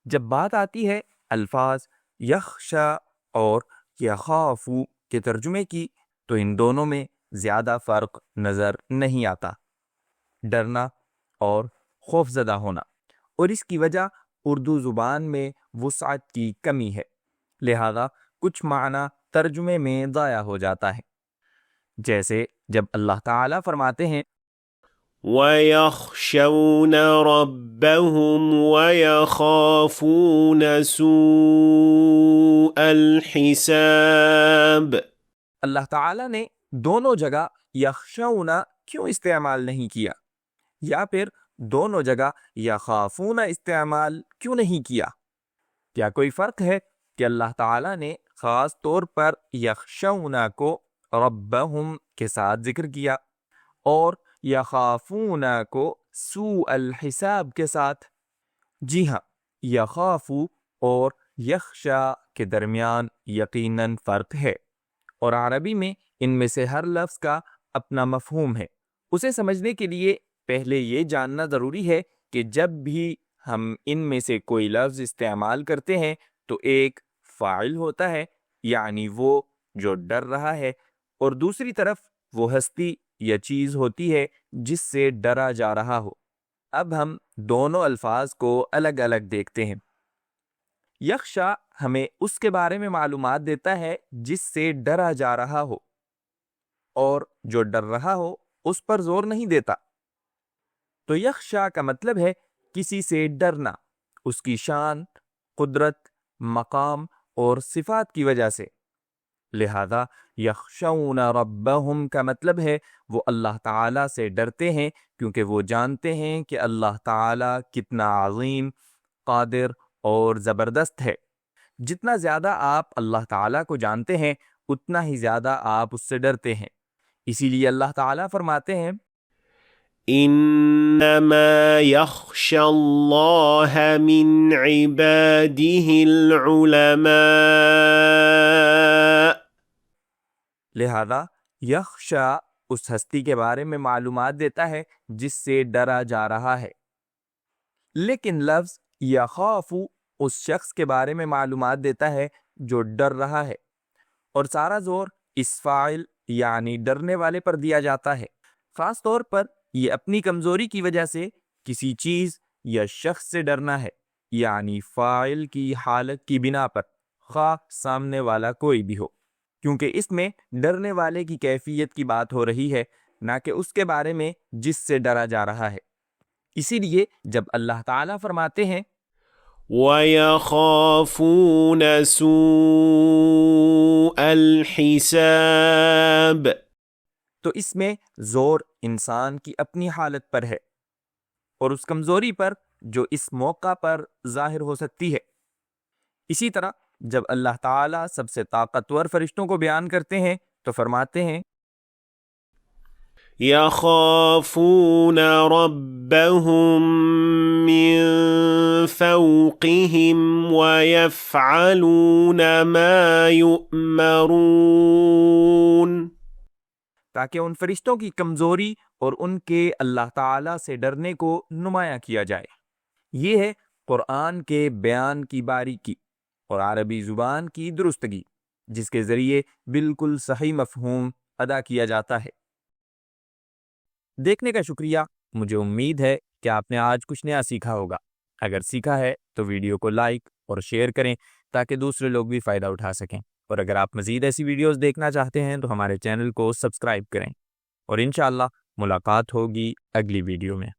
جب بات آتی ہے الفاظ یخشا اور یخافو کے ترجمے کی تو ان دونوں میں زیادہ فرق نظر نہیں آتا، ڈرنا اور خوف زدہ ہونا، اور اس کی وجہ اردو زبان میں وسعت کی کمی ہے، لہذا کچھ معنی ترجمے میں ضائع ہو جاتا ہے، جیسے جب اللہ تعالیٰ فرماتے ہیں وَيَخْشَوْنَ رَبَّهُمْ وَيَخَافُونَ سُوءَ الْحِسَابِ۔ اللہ تعالیٰ نے دونوں جگہ یخشون کیوں استعمال نہیں کیا، یا پھر دونوں جگہ یخافون استعمال کیوں نہیں کیا؟ کیا کوئی فرق ہے کہ اللہ تعالیٰ نے خاص طور پر یخشون کو ربہم کے ساتھ ذکر کیا اور یخافون کو سوء الحساب کے ساتھ؟ جی ہاں، یخافو اور یخشا کے درمیان یقیناً فرق ہے، اور عربی میں ان میں سے ہر لفظ کا اپنا مفہوم ہے۔ اسے سمجھنے کے لیے پہلے یہ جاننا ضروری ہے کہ جب بھی ہم ان میں سے کوئی لفظ استعمال کرتے ہیں تو ایک فاعل ہوتا ہے، یعنی وہ جو ڈر رہا ہے، اور دوسری طرف وہ ہستی یا چیز ہوتی ہے جس سے ڈرا جا رہا ہو۔ اب ہم دونوں الفاظ کو الگ الگ دیکھتے ہیں۔ یخشا ہمیں اس کے بارے میں معلومات دیتا ہے جس سے ڈرا جا رہا ہو، اور جو ڈر رہا ہو اس پر زور نہیں دیتا۔ تو یخشا کا مطلب ہے کسی سے ڈرنا، اس کی شان، قدرت، مقام اور صفات کی وجہ سے، لہذا یخشون ربہم کا مطلب ہے وہ اللہ تعالیٰ سے ڈرتے ہیں، کیونکہ وہ جانتے ہیں کہ اللہ تعالیٰ کتنا عظیم، قادر اور زبردست ہے۔ جتنا زیادہ آپ اللہ تعالیٰ کو جانتے ہیں اتنا ہی زیادہ آپ اس سے ڈرتے ہیں۔ اسی لیے اللہ تعالیٰ فرماتے ہیں انما يخشى اللہ من عباده العلماء۔ لہذا یخشا اس ہستی کے بارے میں معلومات دیتا ہے جس سے ڈرا جا رہا ہے، لیکن لفظ یخافو اس شخص کے بارے میں معلومات دیتا ہے جو ڈر رہا ہے، اور سارا زور اس فاعل یعنی ڈرنے والے پر دیا جاتا ہے۔ خاص طور پر یہ اپنی کمزوری کی وجہ سے کسی چیز یا شخص سے ڈرنا ہے، یعنی فاعل کی حالت کی بنا پر، خواہ سامنے والا کوئی بھی ہو، کیونکہ اس میں ڈرنے والے کی کیفیت کی بات ہو رہی ہے، نہ کہ اس کے بارے میں جس سے ڈرا جا رہا ہے۔ اسی لیے جب اللہ تعالیٰ فرماتے ہیں وَيَخَافُونَ سُوءَ الْحِسَابِ، تو اس میں زور انسان کی اپنی حالت پر ہے اور اس کمزوری پر جو اس موقع پر ظاہر ہو سکتی ہے۔ اسی طرح جب اللہ تعالیٰ سب سے طاقتور فرشتوں کو بیان کرتے ہیں تو فرماتے ہیں يَخَافُونَ رَبَّهُم مِّن فَوْقِهِمْ وَيَفْعَلُونَ مَا يُؤْمَرُونَ، تاکہ ان فرشتوں کی کمزوری اور ان کے اللہ تعالیٰ سے ڈرنے کو نمایاں کیا جائے۔ یہ ہے قرآن کے بیان کی باریکی اور عربی زبان کی درستگی، جس کے ذریعے بالکل صحیح مفہوم ادا کیا جاتا ہے۔ دیکھنے کا شکریہ۔ مجھے امید ہے کہ آپ نے آج کچھ نیا سیکھا ہوگا۔ اگر سیکھا ہے تو ویڈیو کو لائک اور شیئر کریں تاکہ دوسرے لوگ بھی فائدہ اٹھا سکیں، اور اگر آپ مزید ایسی ویڈیوز دیکھنا چاہتے ہیں تو ہمارے چینل کو سبسکرائب کریں، اور انشاءاللہ ملاقات ہوگی اگلی ویڈیو میں۔